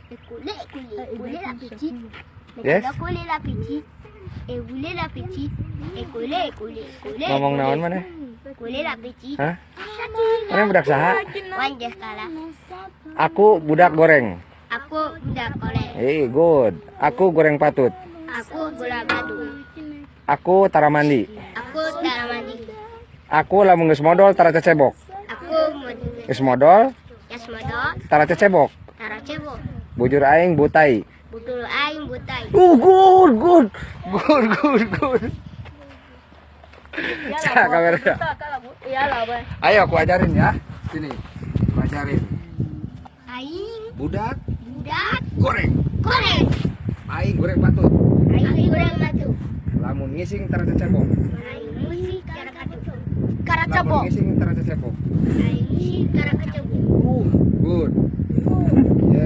Écoulez la petite. Yes. Écoulez la petite. Écoulez la petite. Écoulez. Ngomong naon mana? Écoulez la petite. Hah? Mana budak saha? Wan Jaskala. Aku budak goreng. Aku budak goreng. Good. Aku goreng patut. Aku gula batu. Aku tara mandi. Aku tara mandi. Aku lamun geus modal tara cecebok. Aku mau Geus modal Yasmodol. tara cecebok. Tara cebok. Bujur aing butai. Butul aing butai. Good. Cak kamera. Ayo aku ajarin ya. Sini. Aku ajarin. Aing Budak budak goreng. goreng. Aing goreng patut. Aing goreng batu. Lamun ngising tara cecebok. Aing musik cara kacau. Lamun Karacabok. ngising tara cecebok. Aing musik cara kacau. Good.